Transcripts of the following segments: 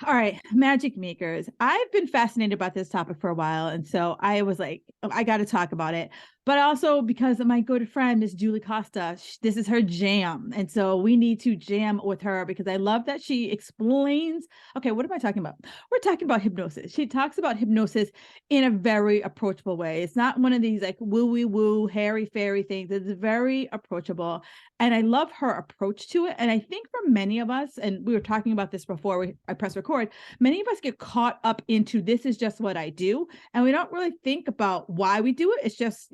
All right, magic makers. I've been fascinated about this topic for a while. And so I was like, I got to talk about it. But also because of my good friend, Miss Julie Costa, this is her jam. And so we need to jam with her because I love that she explains. Okay, what am I talking about? We're talking about hypnosis. She talks about hypnosis in a very approachable way. It's not one of these like woo woo, hairy fairy things. It's very approachable. And I love her approach to it. And I think for many of us, and we were talking about this before I press record, many of us get caught up into this is just what I do. And we don't really think about why we do it. It's just,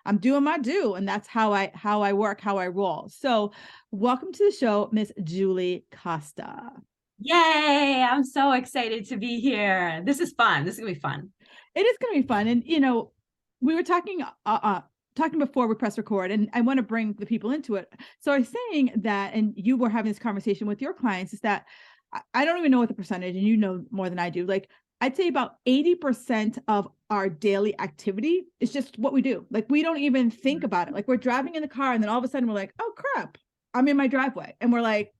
I'm doing my do. And that's how I work, how I roll. So welcome to the show, Miss Julie Costa. Yay! I'm so excited to be here. This is fun. This is gonna be fun. It is going to be fun. And, we were talking before we press record, and I want to bring the people into it. So I was saying that, and you were having this conversation with your clients, is that I don't even know what the percentage, and you know more than I do. Like I'd say about 80% of our daily activity is just what we do. Like we don't even think about it. Like we're driving in the car and then all of a sudden we're like, oh crap, I'm in my driveway. And we're like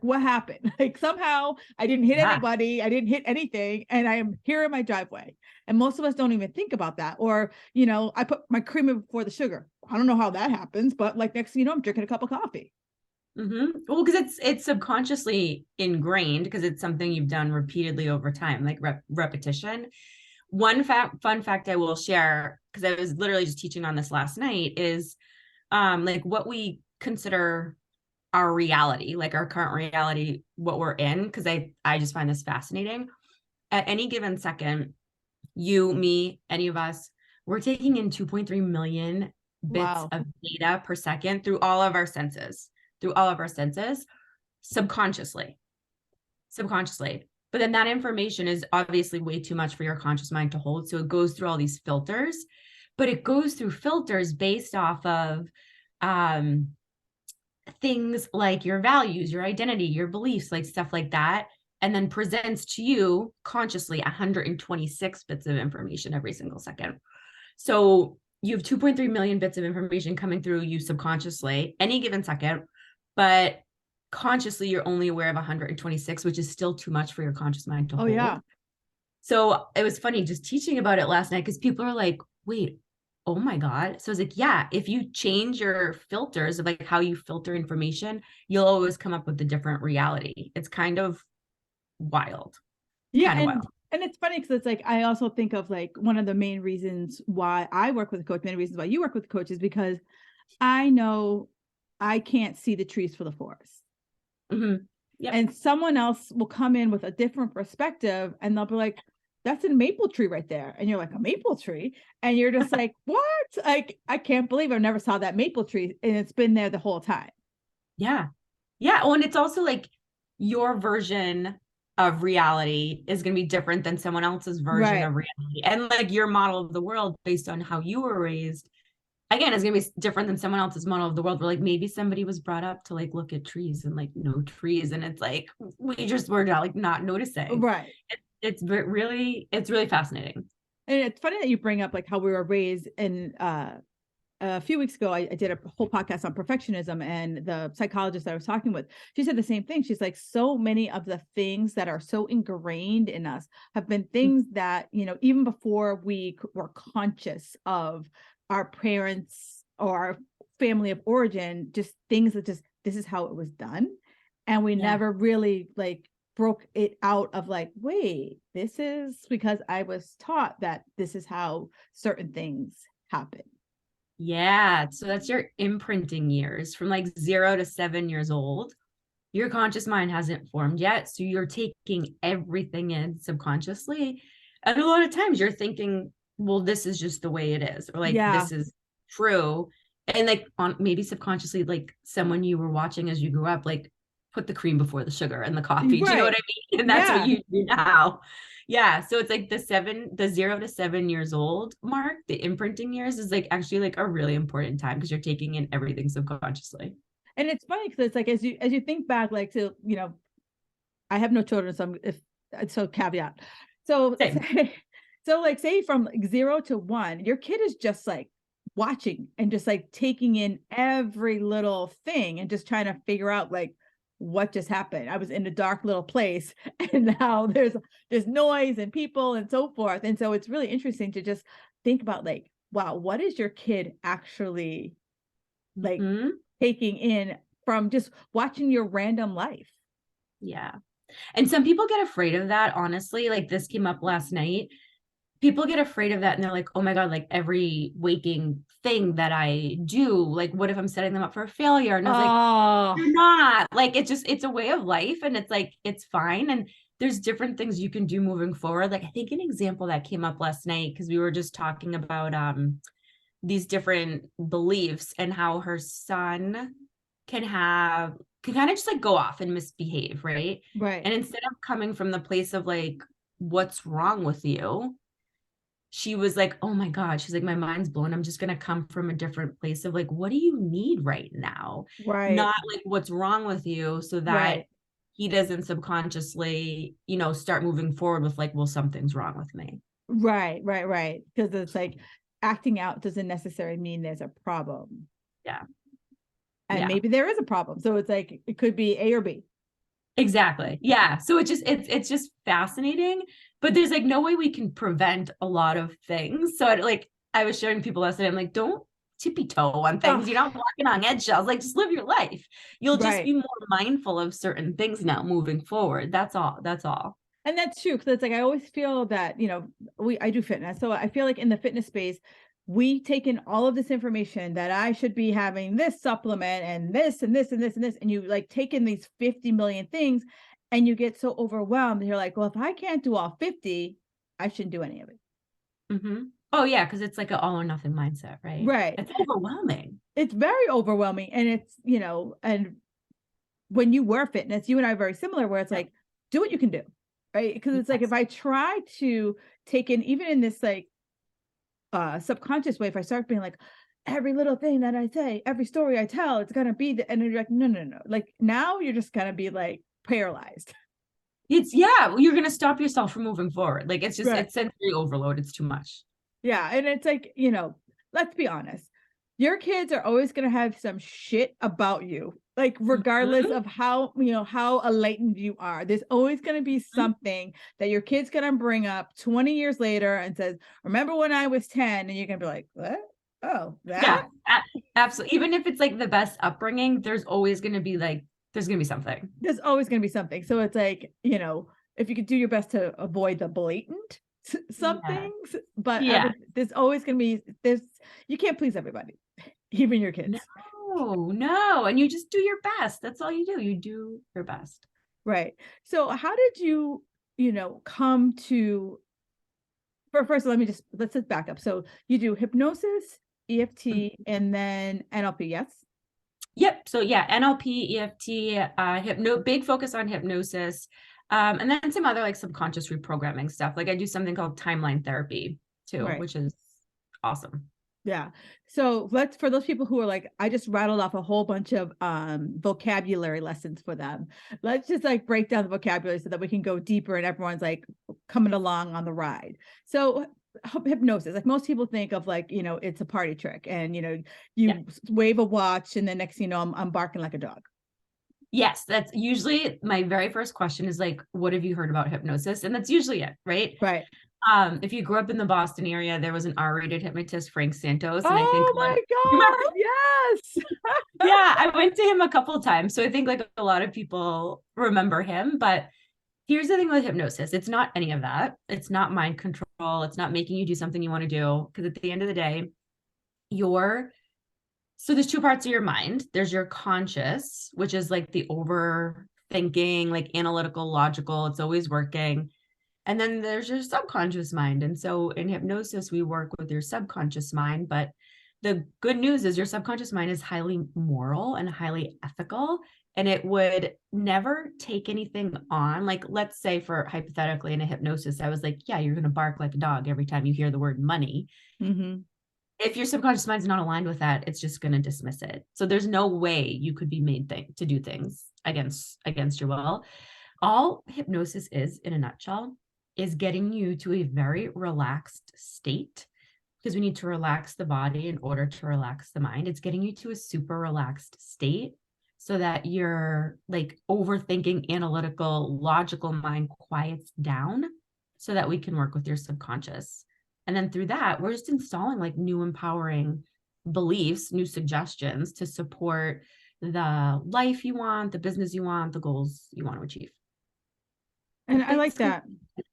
what happened? Like somehow I didn't hit anybody, I didn't hit anything, and I am here in my driveway. And most of us don't even think about that. Or, I put my creamer before the sugar. I don't know how that happens, but like next thing you know, I'm drinking a cup of coffee. Well, because it's subconsciously ingrained because it's something you've done repeatedly over time, like repetition. Fun fact I will share, because I was literally just teaching on this last night, is like what we consider our reality, like our current reality, what we're in, because I just find this fascinating. At any given second, you, me, any of us, we're taking in 2.3 million bits of data per second through all of our senses, subconsciously. But then that information is obviously way too much for your conscious mind to hold. So it goes through all these filters, but it goes through filters based off of things like your values, your identity, your beliefs, like stuff like that, and then presents to you consciously 126 bits of information every single second. So you have 2.3 million bits of information coming through you subconsciously any given second, but consciously you're only aware of 126, which is still too much for your conscious mind to hold. Yeah. So it was funny just teaching about it last night because people are like, wait, oh my God. So I was like, yeah, if you change your filters of like how you filter information, you'll always come up with a different reality. It's kind of wild. Yeah. And it's funny because it's like, I also think of like one of the main reasons why I work with a coach, many reasons why you work with a coach is because I know I can't see the trees for the forest. Mm-hmm. Yep. And someone else will come in with a different perspective and they'll be like, that's a maple tree right there. And you're like, a maple tree? And you're just like, what? Like, I can't believe I never saw that maple tree. And it's been there the whole time. Yeah. Yeah. Oh, and it's also like your version of reality is going to be different than someone else's version of reality. And like your model of the world based on how you were raised, again, is going to be different than someone else's model of the world. Where like maybe somebody was brought up to like look at trees and like no trees. And it's like, we're not like not noticing. Right. It's really fascinating. And it's funny that you bring up like how we were raised. And a few weeks ago, I did a whole podcast on perfectionism, and the psychologist I was talking with, she said the same thing. She's like, so many of the things that are so ingrained in us have been things that, even before we were conscious of our parents or our family of origin, just things that just, this is how it was done. And we never really like broke it out of like, wait, this is because I was taught that this is how certain things happen. Yeah. So that's your imprinting years from like 0 to 7 years old. Your conscious mind hasn't formed yet. So you're taking everything in subconsciously. And a lot of times you're thinking, well, this is just the way it is, or like, this is true. And like maybe subconsciously, like someone you were watching as you grew up, like put the cream before the sugar and the coffee. Do you know what I mean? And that's what you do now. Yeah. So it's like the 0 to 7 years old mark, the imprinting years is like actually like a really important time because you're taking in everything subconsciously. And it's funny because it's like, as you think back, like, to, I have no children. So caveat. So, say from like 0 to 1, your kid is just like watching and just like taking in every little thing and just trying to figure out like, what just happened? I was in a dark little place and now there's noise and people and so forth. And so it's really interesting to just think about like, wow, what is your kid actually like Mhm. taking in from just watching your random life? Yeah. And some people get afraid of that, honestly. Like this came up last night. People get afraid of that and they're like, oh my God, like every waking thing that I do, like, what if I'm setting them up for failure? And I was like, Oh, you're not. Like, it's a way of life and it's like, it's fine. And there's different things you can do moving forward. Like, I think an example that came up last night, because we were just talking about these different beliefs and how her son can kind of just like go off and misbehave, right? right. And instead of coming from the place of like, what's wrong with you? She was like, oh my God, she's like, my mind's blown. I'm just going to come from a different place of like, what do you need right now? Right. Not like what's wrong with you so that Right. he doesn't subconsciously, start moving forward with like, well, something's wrong with me. Right. Right. Right. Because it's like acting out doesn't necessarily mean there's a problem. Yeah. And Yeah. maybe there is a problem. So it's like it could be A or B. Exactly. Yeah. So it's just fascinating, but there's like no way we can prevent a lot of things. So I was showing people last night, I'm like, don't tippy toe on things. Oh, You're not walking on eggshells. Like just live your life. You'll just right. be more mindful of certain things now moving forward. That's all. That's all. And that's true. Cause it's like I always feel that, I do fitness. So I feel like in the fitness space, we take in all of this information that I should be having this supplement and this and this and this and this. And you like take in these 50 million things and you get so overwhelmed. And you're like, well, if I can't do all 50, I shouldn't do any of it. Mm-hmm. Oh yeah. Cause it's like an all or nothing mindset, right? Right. It's overwhelming. It's very overwhelming. And it's, and when you were fitness, you and I are very similar, where it's Yep. like, do what you can do. Right. Because it's like if Yes. I try to take in, even in this like subconscious way, if I start being like, every little thing that I say, every story I tell, it's gonna be and you're like, no, no, no. Like now you're just gonna be like paralyzed. Yeah. You're going to stop yourself from moving forward. Like Right. it's sensory overload. It's too much. Yeah. And it's like, let's be honest. Your kids are always gonna have some shit about you. Like regardless Mhm. of how enlightened you are, there's always going to be something that your kid's going to bring up 20 years later and says, remember when I was 10? And you're going to be like, what? Oh, that? Yeah, absolutely. Even if it's like the best upbringing, there's always going to be like, there's going to be something. There's always going to be something. So it's like, if you could do your best to avoid the blatant some Yeah. things, but Yeah. there's always going to be, you can't please everybody, even your kids. No, no. And you just do your best. That's all you do. You do your best. Right. So how did you, come to, first, let's just back up. So you do hypnosis, EFT, and then NLP, yes? Yep. So yeah, NLP, EFT, big focus on hypnosis. And then some other like subconscious reprogramming stuff. Like I do something called timeline therapy too, Right. which is awesome. Yeah. So for those people who are like, I just rattled off a whole bunch of vocabulary lessons for them. Let's just like break down the vocabulary so that we can go deeper and everyone's like coming along on the ride. So hypnosis, like most people think of like, it's a party trick and you Yeah. wave a watch and the next thing you know, I'm barking like a dog. Yes, that's usually my very first question is like, what have you heard about hypnosis? And that's usually it, right? Right. If you grew up in the Boston area, there was an R-rated hypnotist, Frank Santos, and I think Oh my God. Yes. yeah, I went to him a couple of times, so I think like a lot of people remember him. But here's the thing with hypnosis: it's not any of that. It's not mind control. It's not making you do something you want to do. Because at the end of the day, you're so there's two parts of your mind. There's your conscious, which is like the overthinking, like analytical, logical. It's always working. And then there's your subconscious mind. And so in hypnosis, we work with your subconscious mind. But the good news is your subconscious mind is highly moral and highly ethical. And it would never take anything on. Like, let's say, for hypothetically, in a hypnosis, I was like, yeah, you're going to bark like a dog every time you hear the word money. Mm-hmm. If your subconscious mind's not aligned with that, it's just going to dismiss it. So there's no way you could be made to do things against your will. All hypnosis is, in a nutshell, is getting you to a very relaxed state, because we need to relax the body in order to relax the mind. It's getting you to a super relaxed state so that your like overthinking, analytical, logical mind quiets down so that we can work with your subconscious. And then through that, we're just installing like new empowering beliefs, new suggestions to support the life you want, the business you want, the goals you want to achieve. And I like that.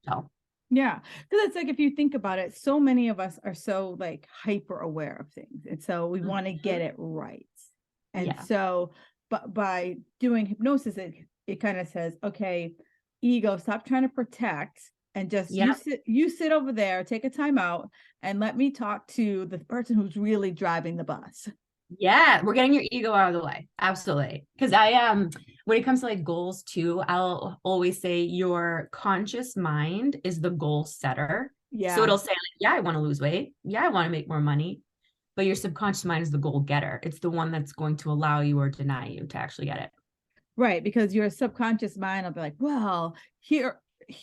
So, Yeah. Because it's like, if you think about it, so many of us are so like hyper aware of things. And so we want to get it right. And so, but by doing hypnosis, it kind of says, okay, ego, stop trying to protect and just you sit over there, take a time out and let me talk to the person who's really driving the bus. Yeah, we're getting your ego out of the way. Absolutely. Because when it comes to like goals too, I'll always say your conscious mind is the goal setter. Yeah. So it'll say, like, yeah, I want to lose weight. Yeah, I want to make more money. But your subconscious mind is the goal getter. It's the one that's going to allow you or deny you to actually get it. Right. Because your subconscious mind will be like, well, here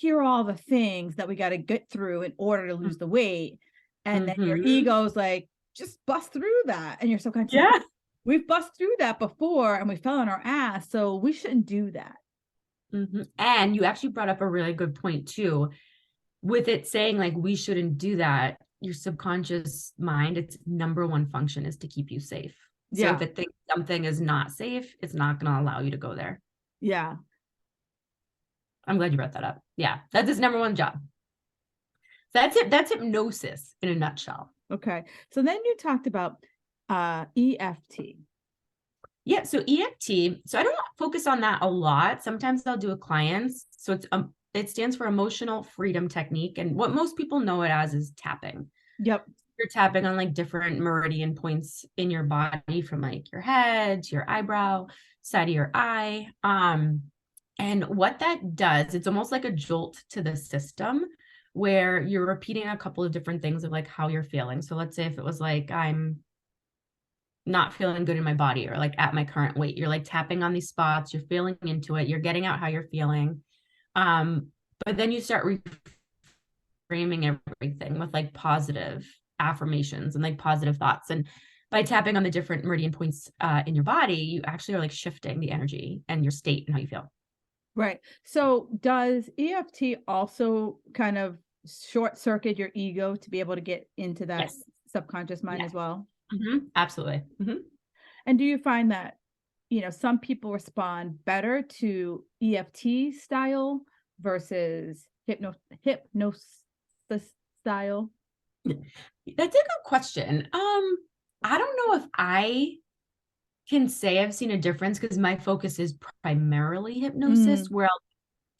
are all the things that we got to get through in order to lose the weight. And then your ego's like, just bust through that. And your subconscious, like, we've bust through that before and we fell on our ass. So we shouldn't do that. And you actually brought up a really good point too, with it saying like, we shouldn't do that. Your subconscious mind, its number one function is to keep you safe. So if it thinks something is not safe, it's not going to allow you to go there. Yeah. I'm glad you brought that up. Yeah. That's its number one job. That's it. That's hypnosis in a nutshell. Okay. So then you talked about EFT. Yeah. So EFT. So I don't focus on that a lot. Sometimes I'll do with clients. So it stands for Emotional Freedom Technique. And what most people know it as is tapping. Yep. You're tapping on like different meridian points in your body, from like your head to your eyebrow, side of your eye. And what that does, it's almost like a jolt to the system where you're repeating a couple of different things of like how you're feeling. So let's say if it was like, I'm not feeling good in my body, or like at my current weight, you're like tapping on these spots, you're feeling into it, you're getting out how you're feeling. But then you start reframing everything with like positive affirmations and like positive thoughts. And by tapping on the different meridian points in your body, you actually are like shifting the energy and your state and how you feel. Right. So does EFT also kind of short circuit your ego to be able to get into that subconscious mind as well? Absolutely. And do you find that, some people respond better to EFT style versus hypnosis style? That's a good question. I don't know if I can say I've seen a difference, because my focus is primarily hypnosis, where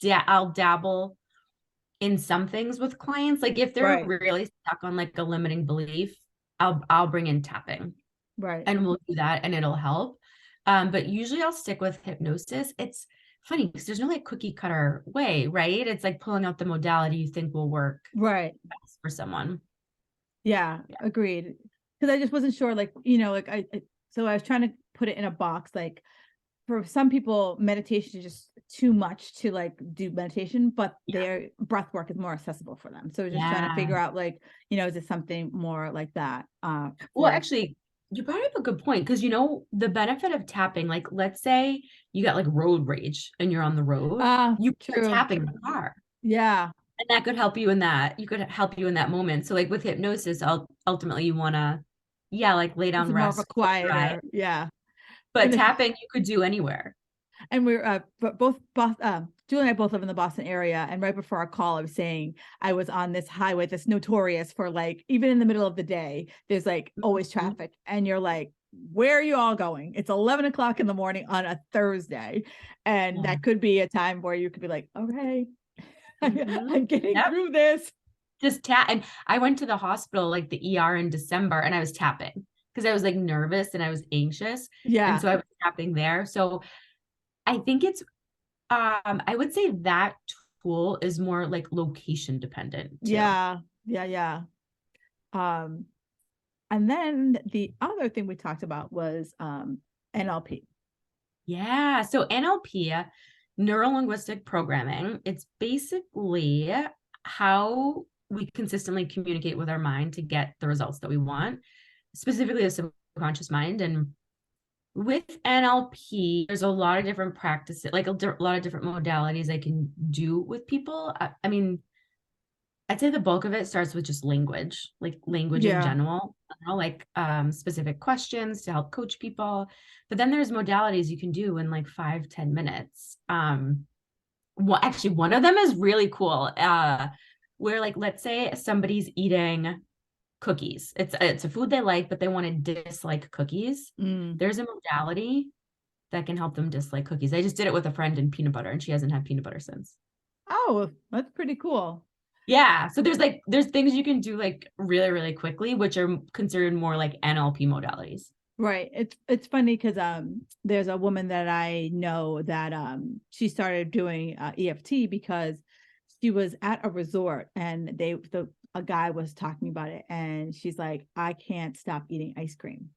I'll dabble in some things with clients. Like if they're really stuck on like a limiting belief, I'll bring in tapping. Right. And we'll do that and it'll help. But usually I'll stick with hypnosis. It's funny because there's no like cookie cutter way, right? It's like pulling out the modality you think will work best for someone. Yeah. Agreed. Because I just wasn't sure, like, so I was trying to put it in a box. Like for some people, meditation is just too much to like do meditation, but their breath work is more accessible for them. So just trying to figure out like, is it something more like that? Well, actually, you brought up a good point, because the benefit of tapping, like let's say you got like road rage and you're on the road, you can tapping the car. Yeah. And that could help you in that. You could help you in that moment. So like with hypnosis, ultimately you want to, like lay down, rest, more of a quieter, But tapping you could do anywhere. And we're both Julie and I both live in the Boston area. And right before our call, I was saying I was on this highway that's notorious for like, even in the middle of the day, there's like always traffic. And you're like, where are you all going? It's 11 o'clock in the morning on a Thursday. And that could be a time where you could be like, okay, I'm getting through this. Just tap. And I went to the hospital, like the ER in December, and I was tapping because I was like nervous and I was anxious. Yeah. And so I was tapping there. So I think it's, I would say that tool is more like location dependent too. Yeah. And then the other thing we talked about was NLP. Yeah. So NLP, neuro-linguistic programming, it's basically how we consistently communicate with our mind to get the results that we want, specifically the subconscious mind. And With NLP, there's a lot of different practices, like a lot of different modalities I can do with people. I mean, I'd say the bulk of it starts with just language, like language in Yeah. general, like specific questions to help coach people. But then there's modalities you can do in like 5-10 minutes. Well, actually, one of them is really cool. Where like, let's say somebody's eating cookies. It's a food they like, but they want to dislike cookies. Mm. There's a modality that can help them dislike cookies. I just did it with a friend in peanut butter, and she hasn't had peanut butter since. Oh, that's pretty cool. Yeah. So there's things you can do like really, really quickly, which are considered more like NLP modalities. Right. It's funny because there's a woman that I know that she started doing EFT because she was at a resort and a guy was talking about it, and she's like, I can't stop eating ice cream.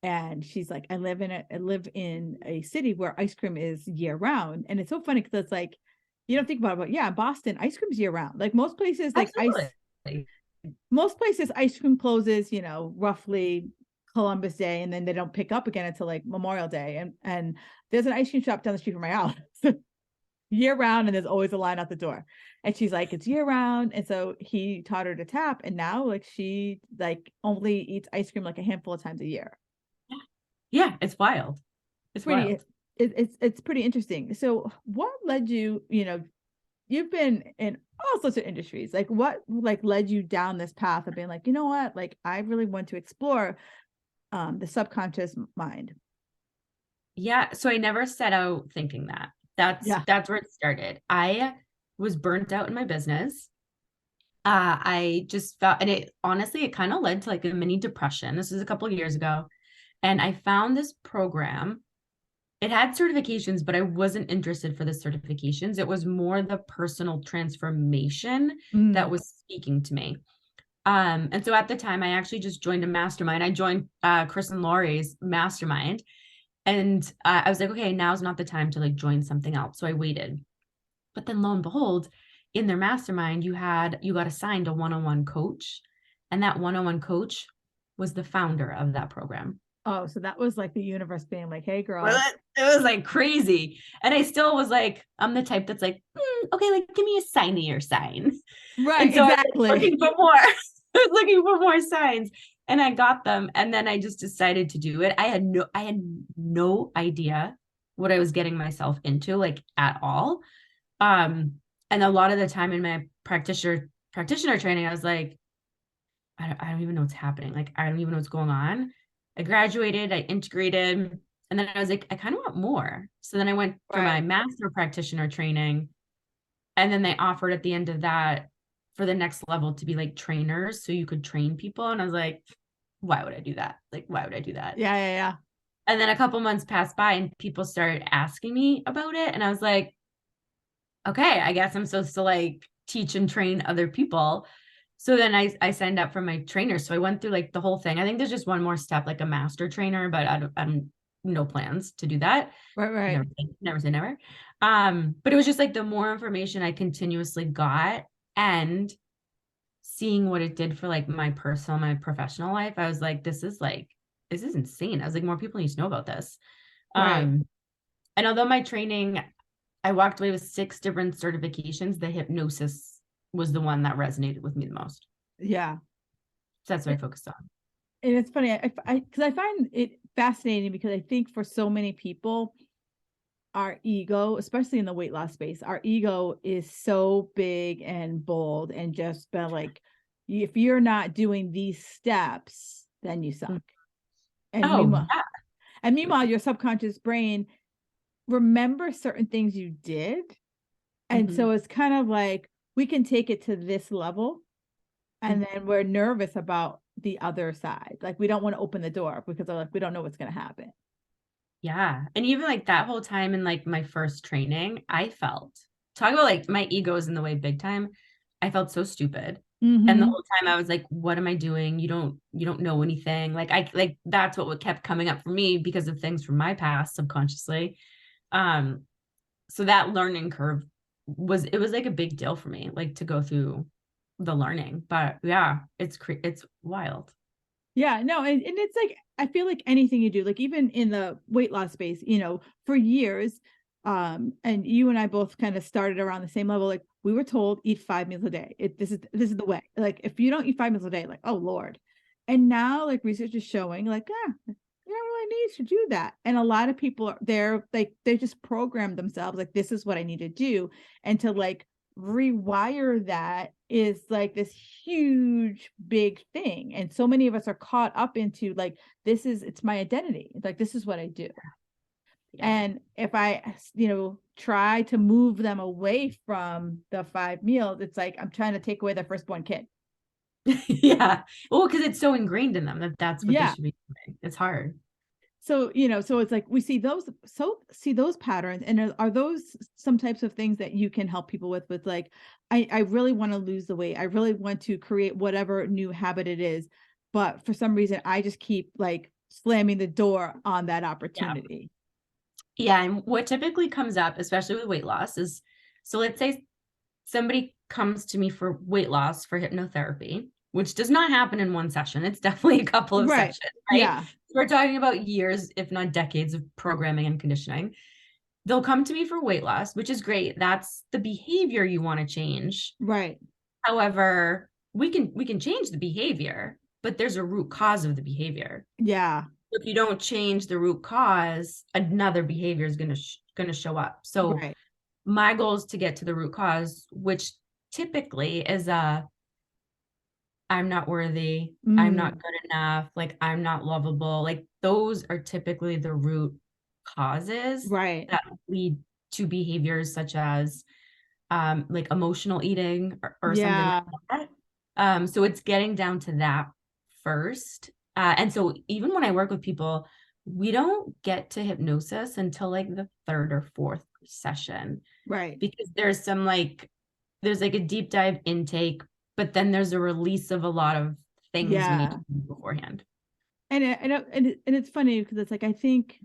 And she's like, I live in a city where ice cream is year round. And it's so funny because it's like, you don't think about it, but yeah, Boston, ice cream's year round. Like Absolutely. most places ice cream closes, roughly Columbus Day, and then they don't pick up again until like Memorial Day. And there's an ice cream shop down the street from my house year round, and there's always a line out the door. And she's like, it's year round. And so he taught her to tap, and now like she like only eats ice cream like a handful of times a year. Yeah, it's wild. It's Pretty wild. it's pretty interesting. So what led you, you've been in all sorts of industries. Like what like led you down this path of being like, you know what, like I really want to explore the subconscious mind. Yeah. So I never set out thinking that. That's Yeah. that's where it started. I was burnt out in my business. I just felt, and it honestly, it kind of led to like a mini depression. This was a couple of years ago. And I found this program. It had certifications, but I wasn't interested for the certifications. It was more the personal transformation that Mm. was speaking to me. And so at the time, I actually just joined a mastermind. I joined Chris and Laurie's mastermind, and I was like, okay, now's not the time to like join something else. So I waited. But then lo and behold, in their mastermind, you got assigned a one-on-one coach, and that one-on-one coach was the founder of that program. Oh, so that was like the universe being like, hey Well, girl. it was like crazy. And I still was like, I'm the type that's like, okay, like give me a sign of your sign. Right, And so I was like, exactly. looking for more. I was looking for more signs, and I got them. And then I just decided to do it. I had no idea what I was getting myself into, like at all. And a lot of the time in my practitioner training, I was like, I don't even know what's happening. Like, I don't even know what's going on. I graduated, I integrated, and then I was like, I kind of want more. So then I went for my Right. master practitioner training. And then they offered at the end of that for the next level to be like trainers. So you could train people. And I was like, why would I do that? Like, why would I do that? Yeah, yeah, yeah. And then a couple months passed by and people started asking me about it. And I was like, okay, I guess I'm supposed to like teach and train other people. So then I signed up for my trainer. So I went through like the whole thing. I think there's just one more step, like a master trainer, but I'm no plans to do that. Right, right. Never say never. But it was just like the more information I continuously got and seeing what it did for like my personal, my professional life, I was like, this is insane. I was like, more people need to know about this. Right. Um, and although my training, I walked away with 6 different certifications, the hypnosis was the one that resonated with me the most. Yeah. So that's what I focused on. And it's funny, because I find it fascinating because I think for so many people, our ego, especially in the weight loss space, our ego is so big and bold and just been like, if you're not doing these steps, then you suck. And Oh, meanwhile, your subconscious brain remember certain things you did. And mhm. so it's kind of like we can take it to this level, and then we're nervous about the other side. Like we don't want to open the door because like we don't know what's going to happen. Yeah. And even like that whole time in like my first training, I felt, talk about like my ego is in the way big time. I felt so stupid. And the Mm-hmm. whole time I was like, what am I doing? You don't know anything. Like that's what kept coming up for me because of things from my past subconsciously. Um, so that learning curve was like a big deal for me, like to go through the learning. But yeah, it's wild. Yeah, no, and it's like, I feel like anything you do, like even in the weight loss space, for years, and you and I both kind of started around the same level. Like we were told eat 5 meals a day. This is the way. Like if you don't eat 5 meals a day, like, oh Lord. And now like research is showing like, you don't really need to do that. And a lot of people are there, like they just program themselves like this is what I need to do. And to like rewire that is like this huge big thing, and so many of us are caught up into like it's my identity, like this is what I do. Yeah. And if I try to move them away from the 5 meals, it's like I'm trying to take away their firstborn kid. Yeah. Well, because it's so ingrained in them that that's what they Yeah. should be doing. It's hard. So so it's like we see those patterns, and are those some types of things that you can help people with like, I really want to lose the weight, I really want to create whatever new habit it is, but for some reason I just keep like slamming the door on that Yeah. opportunity. Yeah. And what typically comes up, especially with weight loss, is so let's say somebody comes to me for weight loss for hypnotherapy, which does not happen in one session. It's definitely a couple of Right. sessions, right? Yeah. We're talking about years, if not decades of programming and conditioning. They'll come to me for weight loss, which is great. That's the behavior you want to change. Right. However, we can change the behavior, but there's a root cause of the behavior. Yeah. If you don't change the root cause, another behavior is going to show up. So Right. my goal is to get to the root cause, which typically is I'm not worthy, I'm not Mm, good enough, like I'm not lovable. Like those are typically the root causes right. that lead to behaviors such as like emotional eating or something Yeah. like that. So it's getting down to that first. And so even when I work with people, we don't get to hypnosis until like the third or fourth session Right. because there's like a deep dive intake, but then there's a release of a lot of things we need to Yeah. do beforehand. And it's funny because it's like I think,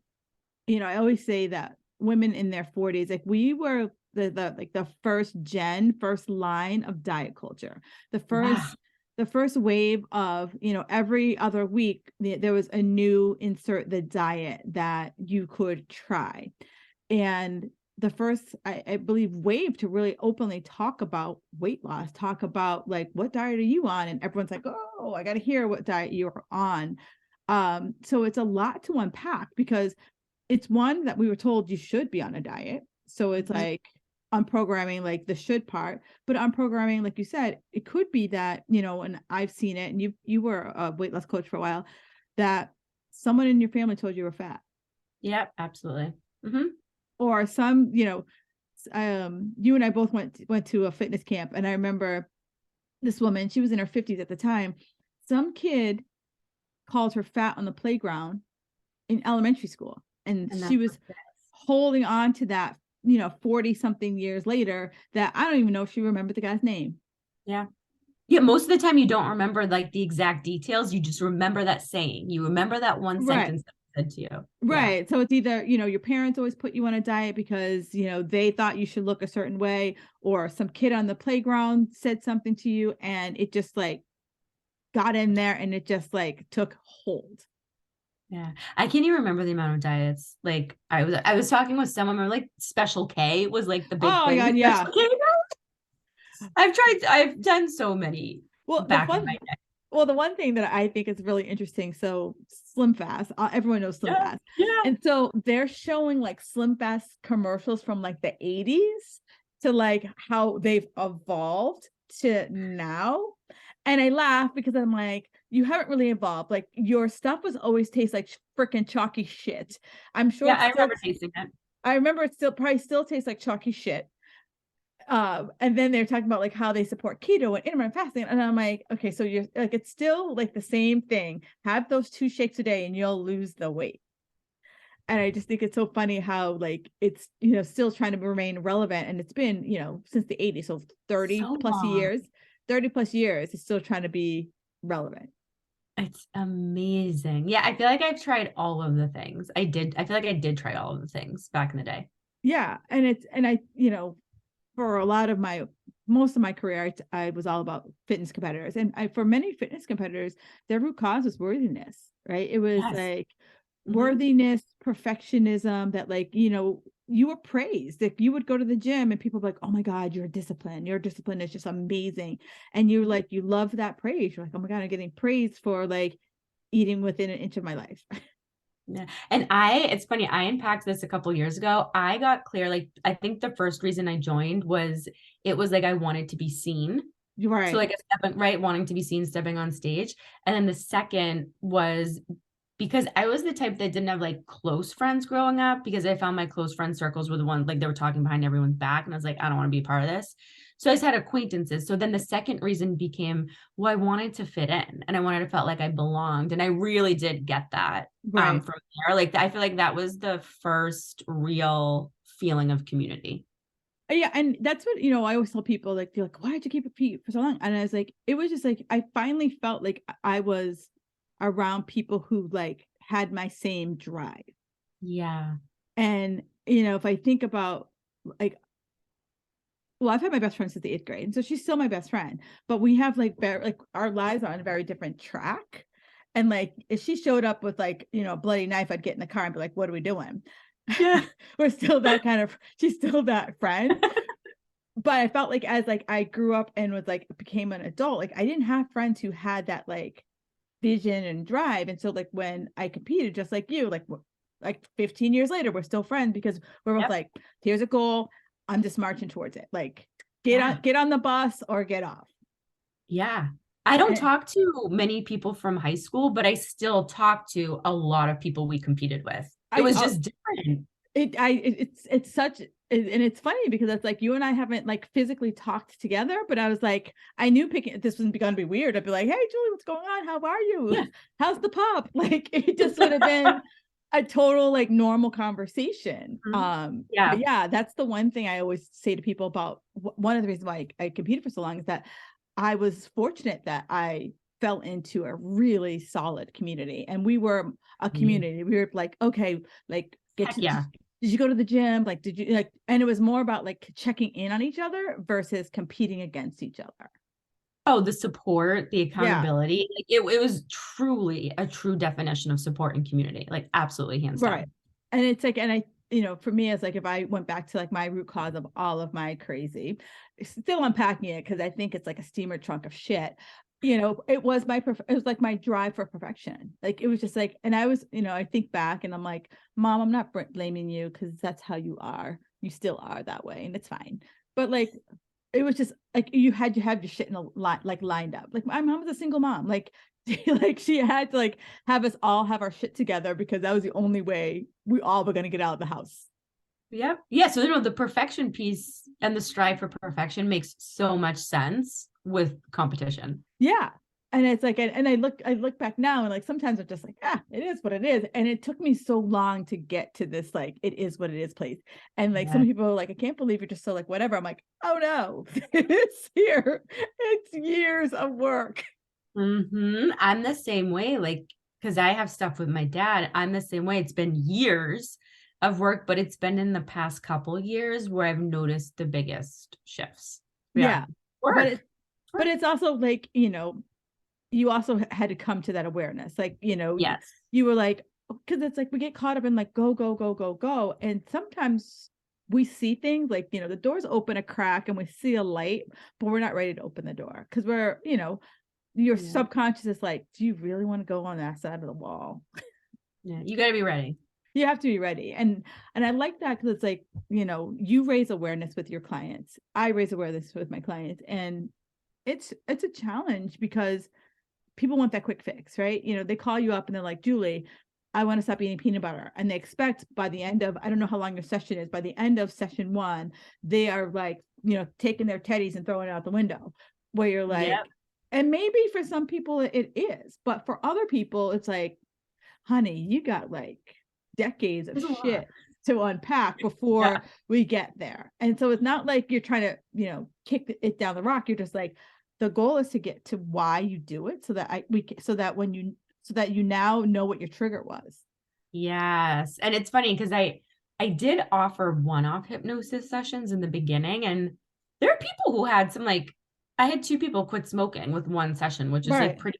I always say that women in their 40s, like we were the first line of diet culture. The Yeah. first wave of, every other week there was a new insert the diet that you could try. And the first, I believe, wave to really openly talk about weight loss, talk about like what diet are you on? And everyone's like, oh, I got to hear what diet you're on. So it's a lot to unpack because it's one that we were told you should be on a diet. So it's Mhm. like unprogramming like the should part, but unprogramming, like you said, it could be that, and I've seen it, and you were a weight loss coach for a while, that someone in your family told you were fat. Yep, absolutely. Hmm. Or some, you and I both went to a fitness camp, and I remember this woman, she was in her 50s at the time. Some kid called her fat on the playground in elementary school, and And she that's was holding on to that, 40 something years later, that I don't even know if she remembered the guy's name. yeah. Yeah, most of the time you don't remember like the exact details. You just remember that saying. You remember that one Right. sentence that was said to you. Yeah. Right. So it's either, your parents always put you on a diet because, they thought you should look a certain way, or some kid on the playground said something to you and it just like got in there and it just like took hold. Yeah. I can't even remember the amount of diets. Like I was talking with someone or like Special K was like the big Oh my thing. God. Yeah. Special K. I've done so many Well, back in my day. the one thing that I think is really interesting. So Slim Fast, everyone knows Slim Yeah. Fast. Yeah. And so they're showing like Slim Fast commercials from like the 80s to like how they've evolved to now. And I laugh because I'm like, you haven't really evolved. Like your stuff was always taste like freaking chalky shit. I'm sure Yeah, it's I still, remember tasting it. I remember it still probably still tastes like chalky shit. And then they're talking about like how they support keto and intermittent fasting, and I'm like, okay, so you're like, it's still like the same thing. Have those 2 shakes a day and you'll lose the weight. And I just think it's so funny how like it's, still trying to remain relevant, and it's been, since the 80s, so 30 So plus long. years, 30 plus years, it's still trying to be relevant. It's amazing. Yeah, I feel like I've tried all of the things. I feel like I did try all of the things back in the day. Yeah, and I, for a lot of my most of my career, I was all about fitness competitors. And for many fitness competitors, their root cause was worthiness, right? It was Yes. like Mhm. worthiness, perfectionism, that like, you were praised. If you would go to the gym and people were like, oh my God, you're disciplined. Your discipline is just amazing. And you're like, you love that praise. You're like, oh my God, I'm getting praised for like eating within an inch of my life. Yeah. And it's funny, I unpacked this a couple years ago. I got clear, like, I think the first reason I joined was it was like I wanted to be seen. You're So right. like right, wanting to be seen stepping on stage. And then the second was because I was the type that didn't have like close friends growing up, because I found my close friend circles were the ones like they were talking behind everyone's back. And I was like, I don't want to be a part of this. So I just had acquaintances. So then the second reason became, well, I wanted to fit in and I wanted to felt like I belonged. And I really did get that Right. from there. Like I feel like that was the first real feeling of community. Yeah, and that's what I always tell people, like they're like, why did you keep it for so long? And I was like, it was just like I finally felt like I was around people who like had my same drive. Yeah. And if I think about like, well, I've had my best friend since the 8th grade, and so she's still my best friend, but we have like like our lives are on a very different track. And like if she showed up with like a bloody knife, I'd get in the car and be like, what are we doing? Yeah. We're still that kind of, she's still that friend. But I felt like as like I grew up and was like became an adult, like I didn't have friends who had that like vision and drive. And so like when I competed, just like you, like 15 years later, we're still friends because we're both Yep. like, here's a goal. I'm just marching towards it. Like Yeah. get on the bus or get off. Yeah. I don't And talk to many people from high school, but I still talk to a lot of people we competed with. It I was just different. it's such, and it's funny because it's like you and I haven't like physically talked together, but I was like, I knew picking this wasn't going to be weird. I'd be like, hey Julie, what's going on? How are you? Yeah. How's the pop? Like it just would have been a total like normal conversation. Mhm. But Yeah. yeah, that's the one thing I always say to people about one of the reasons why I competed for so long is that I was fortunate that I fell into a really solid community, and we were a Yeah. community. We were like, okay, like get Heck to, yeah. did you go to the gym? Like, did you like, and it was more about like checking in on each other versus competing against each other. Oh, the support, the Yeah. accountability. Like it was truly a true definition of support and community. Like absolutely hands Right. down. And it's like, and I, for me, it's like if I went back to like my root cause of all of my crazy, still unpacking it because I think it's like a steamer trunk of shit. It was it was like my drive for perfection. Like it was just like, and I was, I think back and I'm like, Mom, I'm not blaming you because that's how you are. You still are that way, and it's fine. But like, it was just like you had to have your shit in a line, like lined up. Like my mom was a single mom. Like like she had to like have us all have our shit together because that was the only way we all were going to get out of the house. Yep. Yeah. So, the perfection piece and the strive for perfection makes so much sense with competition. Yeah. And it's like, and I look back now and like sometimes I'm just like, it is what it is. And it took me so long to get to this, like, it is what it is place. And like some Yeah. people are like, I can't believe you're just so like, whatever. I'm like, oh no, it's here. It's years of work. I'm the same way. Like, because I have stuff with my dad. I'm the same way. It's been years of work, but it's been in the past couple years where I've noticed the biggest shifts. Yeah. Yeah. But Work. it, but it's also like, you also had to come to that awareness. Like, Yes. you were like, because it's like we get caught up in like go, go, go, go, go. And sometimes we see things like, the doors open a crack and we see a light, but we're not ready to open the door because we're, your Yeah. subconscious is like, do you really want to go on that side of the wall? Yeah. You got to be ready. You have to be ready. And I like that because it's like, you raise awareness with your clients. I raise awareness with my clients. And it's a challenge because people want that quick fix, right? They call you up and they're like, Julie, I want to stop eating peanut butter. And they expect by the end of, I don't know how long your session is, by the end of session 1, they are like, taking their teddies and throwing it out the window, where you're like, Yep. and maybe for some people it is, but for other people, it's like, honey, you got like decades of There's a lot. shit to unpack Yeah. before we get there. And so it's not like you're trying to, kick it down the rock. You're just like, the goal is to get to why you do it so that so that so that you now know what your trigger was. Yes. And it's funny because I did offer one-off hypnosis sessions in the beginning, and There are people who had some like, I had 2 people quit smoking with one session, which is like Right. pretty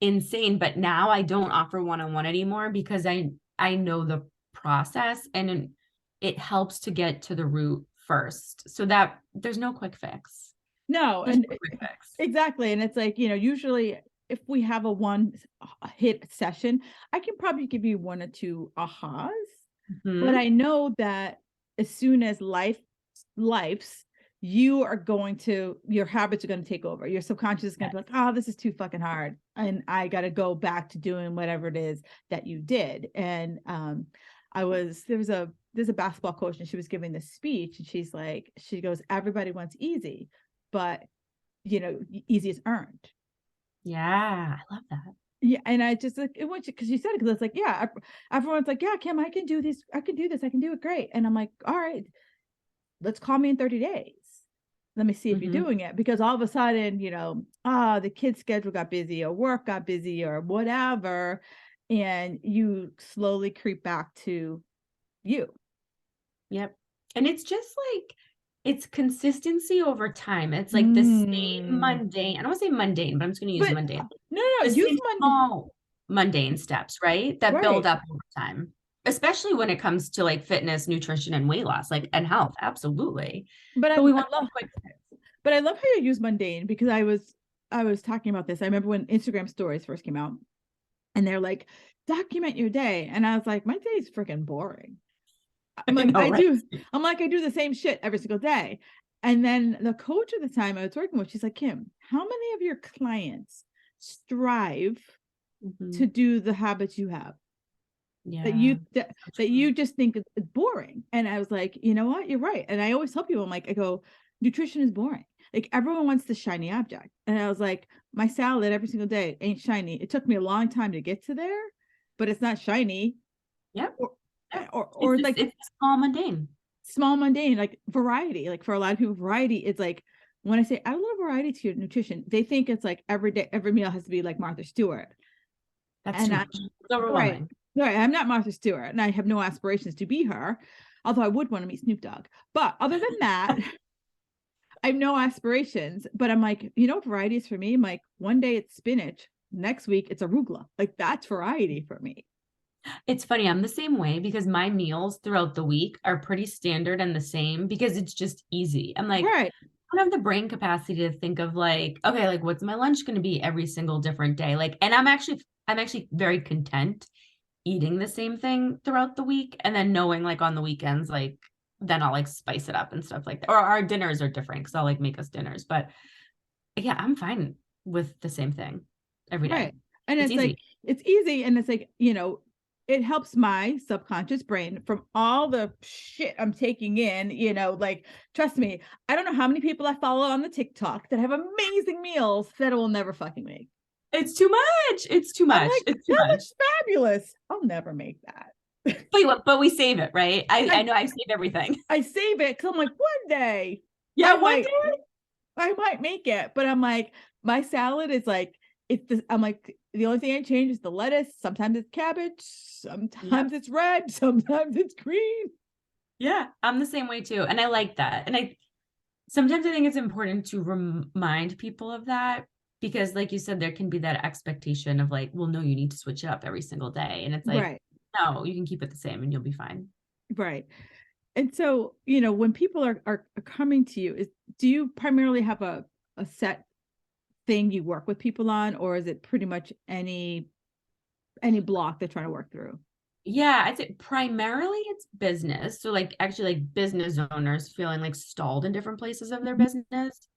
insane. But now I don't offer one-on-one anymore because I know the process, and it helps to get to the root first. So that there's no quick fix. No, There's and no quick fix. exactly. And it's like, usually if we have a one hit session, I can probably give you one or two ahas. But Mhm. I know that as soon as life's, you are going to, your habits are going to take over. Your subconscious is going to be like, oh, this is too fucking hard. And I got to go back to doing whatever it is that you did. And there's a basketball coach, and she was giving this speech, and she goes, everybody wants easy, but easy is earned. Yeah, I love that. Yeah, and I just like it went because you said it, because it's like, yeah, everyone's like, yeah, Kim, I can do this, I can do this, I can do it great. And I'm like, all right, let's call me in 30 days. Let me see if you're Mhm. doing it. Because all of a sudden, the kid's schedule got busy, or work got busy, or whatever. And you slowly creep back to you. Yep. And it's just like, it's consistency over time. It's like the same Mm. mundane, I don't want to say mundane, but I'm just going to use But mundane. no, The use same Monday. small mundane steps, right? That build Right. up over time, especially when it comes to like fitness, nutrition, and weight loss, like, and health. Absolutely. But But we I want love that quick fix. but I love how you use mundane, because I was talking about this. I remember when Instagram stories first came out, and they're like, document your day. And I was like, my day is freaking boring. I'm I like, know, right? I do the same shit every single day. And then the coach at the time I was working with, she's like, Kim, how many of your clients strive to Mhm. do the habits you have, that Yeah. you that you just think it's boring? And I was like, you know what, you're right. And I always tell people, I'm like, I go, nutrition is boring. Like, everyone wants the shiny object. And I was like, my salad every single day ain't shiny. It took me a long time to get to there, but it's not shiny. Yep. or Yep. or like It's small mundane. small mundane, like variety. Like, for a lot of people, variety is like, when I say add a little variety to your nutrition, they think it's like every day, every meal has to be like Martha Stewart. That's And too I, much. It's right, overwhelming. right, I'm not Martha Stewart, and I have no aspirations to be her, although I would want to meet Snoop Dogg. But other than that, I have no aspirations. But I'm like, varieties for me, I'm like, one day it's spinach, next week it's arugula. Like, that's variety for me. It's funny. I'm the same way because my meals throughout the week are pretty standard and the same because it's just easy. I'm like, Right. I don't have the brain capacity to think of like, okay, like what's my lunch going to be every single different day? Like, and I'm actually very content eating the same thing throughout the week, and then knowing like on the weekends, like then I'll like spice it up and stuff like that. Or our dinners are different because I'll like make us dinners. But yeah, I'm fine with the same thing every day. Right. And It's it's like, easy. it's easy, and it's like, it helps my subconscious brain from all the shit I'm taking in, like, trust me, I don't know how many people I follow on the TikTok that have amazing meals that I will never fucking make. It's too much. It's too I'm much. like, It's too that much. looks fabulous. I'll never make that. But we save it, right? I I know I save everything. I save it because I'm like, one day Yeah, I one might day. I might make it. But I'm like, my salad is like, I'm like, the only thing I change is the lettuce. Sometimes it's cabbage, Yep. sometimes it's red, sometimes it's green. Yeah, I'm the same way too. And I like that. And I sometimes I think it's important to remind people of that because, like you said, there can be that expectation of like, well, no, you need to switch it up every single day. And it's like, Right, no, you can keep it the same and you'll be fine. right. And so, when people are coming to you, do you primarily have a set thing you work with people on, or is it pretty much any block they're trying to work through? Yeah, I'd say primarily it's business. So like actually like business owners feeling like stalled in different places of their business.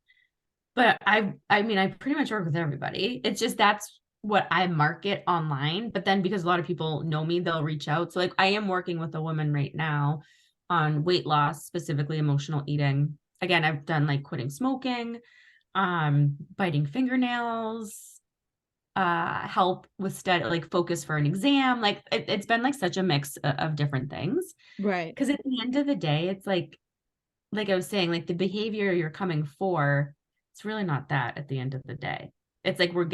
But I mean, I pretty much work with everybody. It's just that's what I market online. But then because a lot of people know me, they'll reach out. So like I am working with a woman right now on weight loss, specifically emotional eating. Again, I've done like quitting smoking, biting fingernails, help with study, like focus for an exam. Like it's been like such a mix of different things. Right, Because at the end of the day, it's like I was saying, like the behavior you're coming for, it's really not that at the end of the day. It's like we're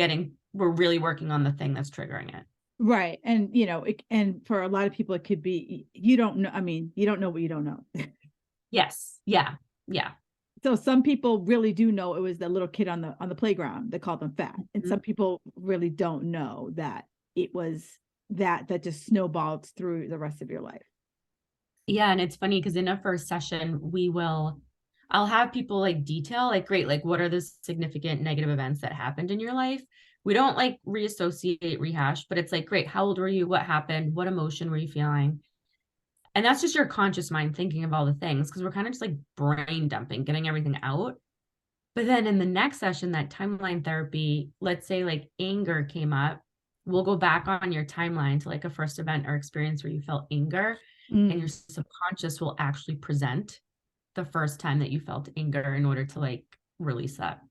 really working on the thing that's triggering it. right. And and for a lot of people, it could be, you don't know. I mean, you don't know what you don't know. Yes. Yeah. Yeah. So some people really do know it was the little kid on the playground that called them fat. And Mhm. some people really don't know that it was that just snowballed through the rest of your life. Yeah, and it's funny because in a first session, I'll have people like detail, like, great, like, what are the significant negative events that happened in your life? We don't like reassociate, rehash, but it's like, great, how old were you? What happened? What emotion were you feeling? And that's just your conscious mind thinking of all the things because we're kind of just like brain dumping, getting everything out. But then in the next session, that timeline therapy, let's say like anger came up, we'll go back on your timeline to like a first event or experience where you felt anger, and your Mm. subconscious will actually present the first time that you felt anger in order to like release that.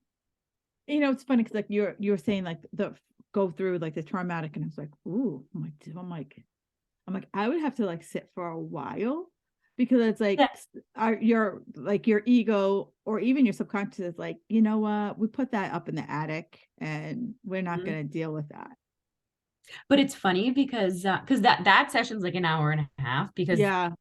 You know, it's funny because like you're saying like the go through like the traumatic, and it's like, ooh, I'm like, I would have to like sit for a while because it's like Yeah. your ego or even your subconscious is like, you know what, we put that up in the attic and we're not Mhm. going to deal with that. But it's funny because that session's like an hour and a half because Yeah.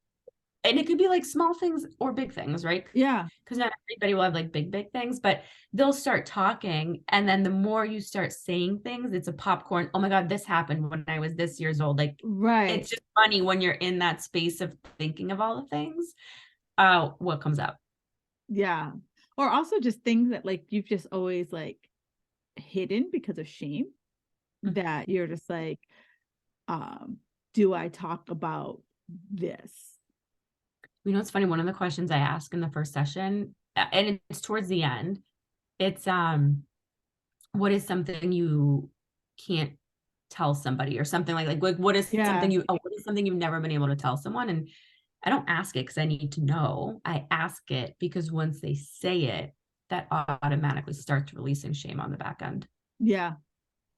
and it could be like small things or big things, right? Yeah. Because not everybody will have like big things, but they'll start talking. And then the more you start saying things, it's a popcorn. Oh my God, this happened when I was this years old. Like, Right. it's just funny when you're in that space of thinking of all the things, what comes up. Yeah. Or also just things that like you've just always like hidden because of shame that you're just like, um, do I talk about this? You know, it's funny. One of the questions I ask in the first session, and it's towards the end, it's, what is something you can't tell somebody or something like what is Yeah. what is something you've never been able to tell someone? And I don't ask it because I need to know. I ask it because once they say it, that automatically starts releasing shame on the back end. Yeah.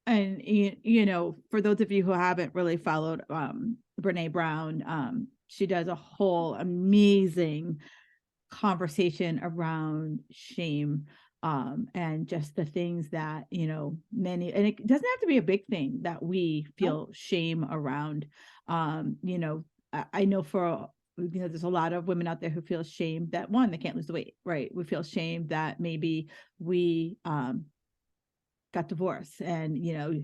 And you know, for those of you who haven't really followed Brene Brown, she does a whole amazing conversation around shame, and just the things that, you know, many, and it doesn't have to be a big thing that we Nope. feel shame around. You know, I know for, you know, there's a lot of women out there who feel shame that one, they can't lose the weight, right? We feel shame that maybe we got divorced, and you know,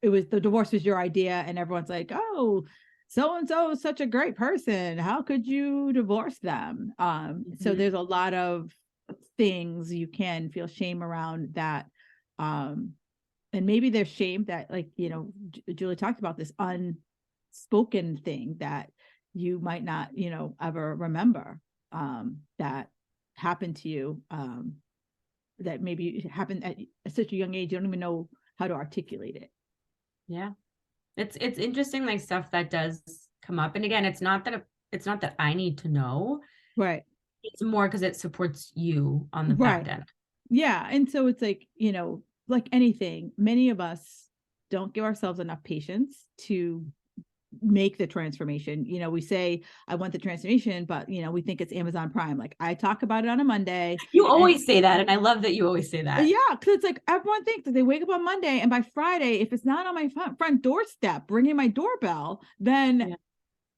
it was, the divorce was your idea, and everyone's like, oh, so and so is such a great person, how could you divorce them? So Mhm. there's a lot of things you can feel shame around that. And maybe there's shame that, like, you know, Julie talked about this unspoken thing that you might not, you know, ever remember, that happened to you, that maybe happened at such a young age, you don't even know how to articulate it. Yeah. It's interesting, like stuff that does come up. And again, it's not that I need to know. Right. It's more because it supports you on the back Right. end. Yeah. And so it's like, you know, like anything, many of us don't give ourselves enough patience to make the transformation. You know, we say, I want the transformation, but, you know, we think it's Amazon Prime. Like I talk about it on a Monday, You and always say that, and I love that you always say that. yeah, because it's like everyone thinks that they wake up on Monday, and by Friday, if it's not on my front doorstep, ringing my doorbell, then Yeah.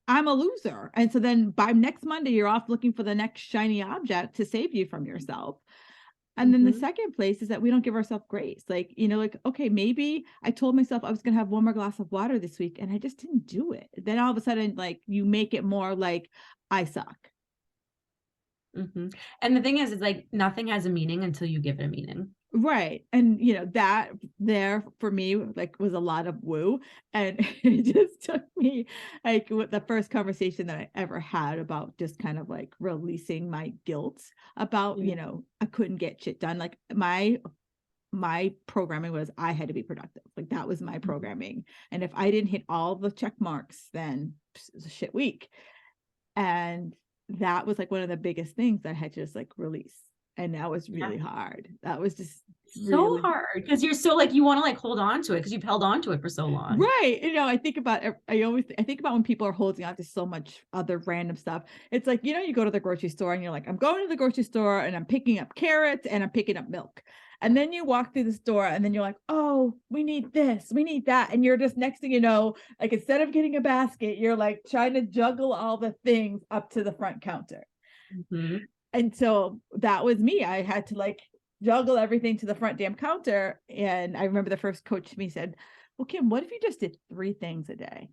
I'm a loser. And so then by next Monday, you're off looking for the next shiny object to save you from yourself. And then the Mhm. second place is that we don't give ourselves grace. Like, you know, like, okay, maybe I told myself I was going to have one more glass of water this week and I just didn't do it. Then all of a sudden, like, you make it more like I suck. Mhm. And the thing is like nothing has a meaning until you give it a meaning. Right. And, you know, that there for me, like, was a lot of woo. And it just took me, like, with the first conversation that I ever had about just kind of like releasing my guilt about, Yeah. you know, I couldn't get shit done. Like my programming was I had to be productive. Like that was my Mhm. programming. And if I didn't hit all the check marks, then it was a shit week. And that was like one of the biggest things that I had to just like release. And that was Yeah. really hard. That was just So really hard because you're so like you want to like hold on to it because you've held on to it for so long. right. You know, I think about, I think about when people are holding on to so much other random stuff. It's like, you know, you go to the grocery store and you're like, I'm going to the grocery store and I'm picking up carrots and I'm picking up milk. And then you walk through the store and then you're like, oh, we need this, we need that. And you're just, next thing you know, like instead of getting a basket, you're like trying to juggle all the things up to the front counter. Mhm. And so that was me. I had to like juggle everything to the front damn counter. And I remember the first coach to me said, well, Kim, what if you just did 3 things a day?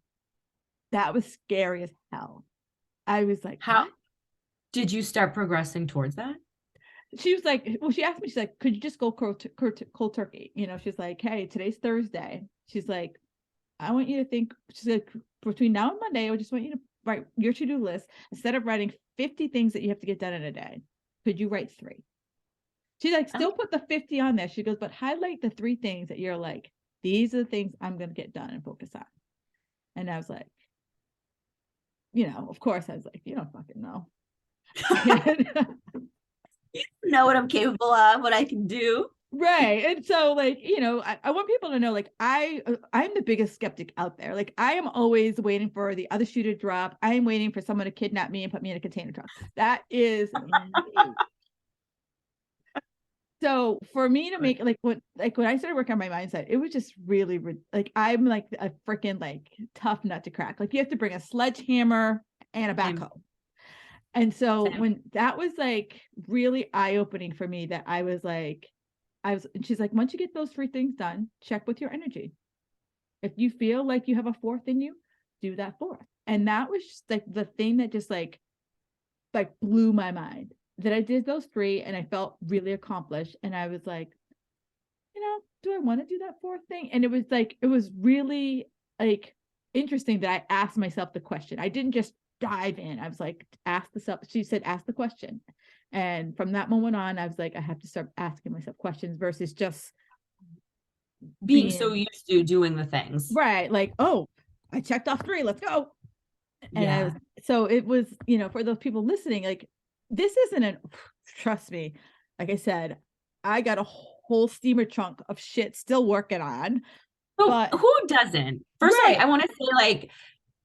That was scary as hell. I was like, How what? did you start progressing towards that? She was like, well, she asked me, she's like, could you just go cold turkey? You know, she's like, hey, today's Thursday. She's like, I want you to think, she's like, between now and Monday, I just want you to write your to-do list. Instead of writing 50 things that you have to get done in a day, could you write 3? She like still put the 50 on there. She goes, but highlight the 3 things that you're like, these are the things I'm going to get done and focus on. And I was like, you know, of course, I was like, you don't fucking know. You know what I'm capable of, what I can do. Right. And so like, you know, I want people to know, like, I'm the biggest skeptic out there. Like, I am always waiting for the other shoe to drop. I'm waiting for someone to kidnap me and put me in a container truck. That is me. So for me to make when I started working on my mindset, it was just really like, I'm like a freaking like tough nut to crack. Like, you have to bring a sledgehammer and a backhoe. And so when that was like really eye-opening for me, that I was like, and she's like, once you get those 3 things done, check with your energy. If you feel like you have a 4th in you, do that 4th. And that was just like the thing that just like blew my mind, that I did those 3 and I felt really accomplished. And I was like, you know, do I want to do that 4th thing? And it was really like interesting that I asked myself the question. I didn't just dive in. I was like, she said, ask the question. And from that moment on, I was like, I have to start asking myself questions versus just being so used to doing the things. Right. Like, oh, I checked off 3, let's go. And Yeah. so it was, you know, for those people listening, like, this isn't trust me, like I said, I got a whole steamer trunk of shit still working on. But But who doesn't? First, right. I want to say, like,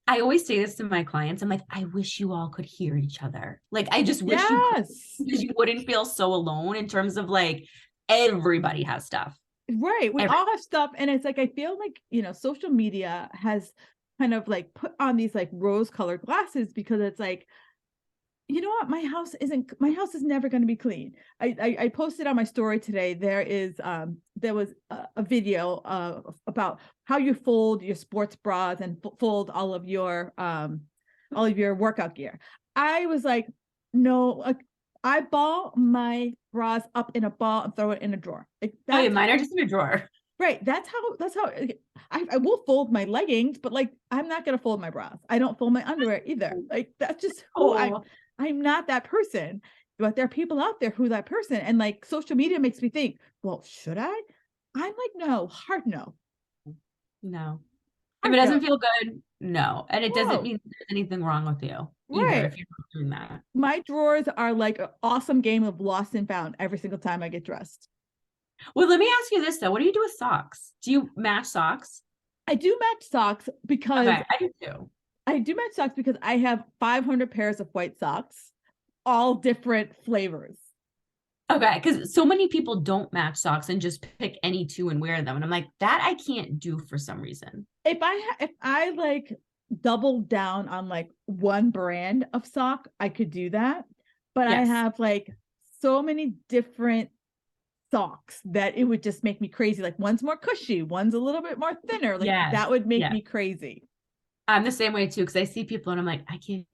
I always say this to my clients. I'm like, I wish you all could hear each other. Like, I just wish you could, Yes. because you wouldn't feel so alone in terms of like, everybody has stuff. Right. We all have stuff. And it's like, I feel like, you know, social media has kind of like put on these like rose-colored glasses, because it's like, you know what, my house is never going to be clean. I posted on my story today, there was a video about how you fold your sports bras and fold all of your workout gear. I was like, no, I ball my bras up in a ball and throw it in a drawer. Like, Oh yeah, mine are just in a drawer. right. That's how I will fold my leggings, but like, I'm not going to fold my bras. I don't fold my underwear either. Like, that's just who I'm not that person. But there are people out there who are that person. And like, social media makes me think, well, should I? I'm like, no, hard no. No. If Hard it no. doesn't feel good, no. And it doesn't Whoa. mean there's anything wrong with you either Right. if you're not doing that. My drawers are like an awesome game of lost and found every single time I get dressed. Well, let me ask you this though. What do you do with socks? Do you match socks? I do match socks because Okay, I do too. I have 500 pairs of white socks, all different flavors. Okay, because so many people don't match socks and just pick any 2 and wear them. And I'm like, that I can't do for some reason. If I like double down on like one brand of sock, I could do that. But I Yes. have like so many different socks that it would just make me crazy. Like, one's more cushy, one's a little bit more thinner. Like, that would make me crazy. I'm the same way too, because I see people and I'm like, I can't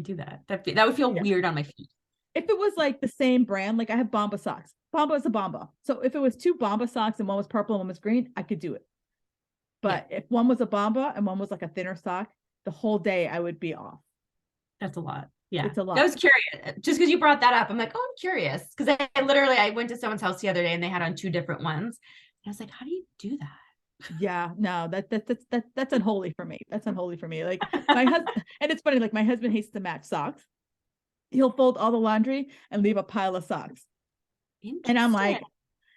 do that. That would feel weird on my feet. If it was like the same brand, like I have Bomba socks. Bomba is a Bomba. So if it was 2 Bomba socks and one was purple and one was green, I could do it. But if one was a Bomba and one was like a thinner sock, the whole day I would be off. That's a lot. Yeah. It's a lot. I was curious. Just because you brought that up, I'm like, oh, I'm curious. Because I went to someone's house the other day and they had on 2 different ones. And I was like, how do you do that? Yeah, no, that's unholy for me. That's unholy for me. Like, my husband, and it's funny, like, my husband hates to match socks. He'll fold all the laundry and leave a pile of socks. And I'm like,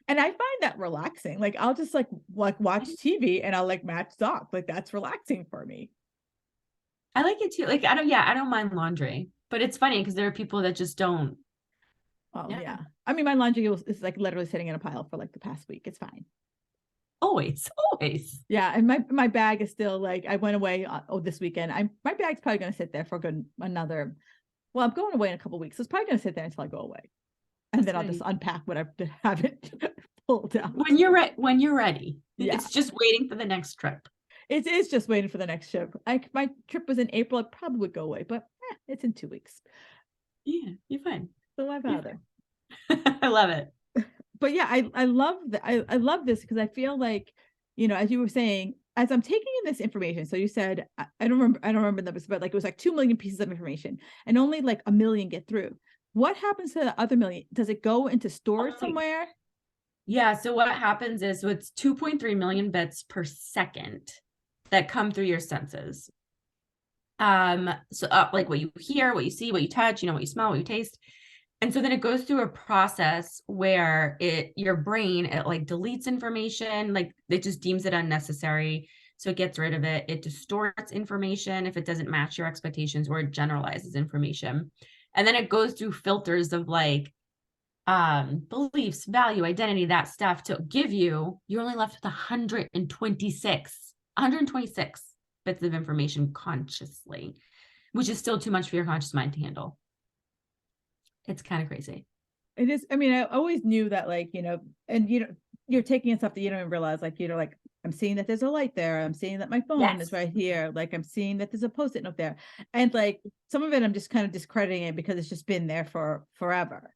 and I find that relaxing. Like, I'll just like watch TV and I'll like match socks. Like, that's relaxing for me. I like it too. Like, I don't mind laundry, but it's funny because there are people that just don't. Oh yeah. I mean, my laundry is like literally sitting in a pile for like the past week. It's fine. Always. Yeah, and my bag is still like, I went away this weekend. My bag's probably gonna sit there for another Well, I'm going away in a couple of weeks. So it's probably going to sit there until I go away. And then I'll just unpack what I haven't pulled out. When you're ready. Yeah. It's just waiting for the next trip. It is just waiting for the next trip. My trip was in April. I probably would go away, but it's in 2 weeks. Yeah, you're fine. So why bother? I love it. But yeah, I love that. I love this because I feel like, you know, as you were saying, as I'm taking in this information, so you said, I don't remember the numbers, but like it was like 2 million pieces of information and only like 1 million get through. What happens to the other million? Does it go into storage somewhere? Yeah. So what happens is, so it's 2.3 million bits per second that come through your senses. So like what you hear, what you see, what you touch, you know, what you smell, what you taste. And so then it goes through a process where your brain, it like deletes information, like it just deems it unnecessary. So it gets rid of it. It distorts information if it doesn't match your expectations, or it generalizes information. And then it goes through filters of like beliefs, value, identity, that stuff to give you, you're only left with 126 bits of information consciously, which is still too much for your conscious mind to handle. It's kind of crazy. It is. I mean, I always knew that, like, you know, and you know, you're taking in stuff that you don't even realize, like, you know, like I'm seeing that there's a light there. I'm seeing that my phone is right here. Like I'm seeing that there's a Post-it note there. And like some of it, I'm just kind of discrediting it because it's just been there for forever.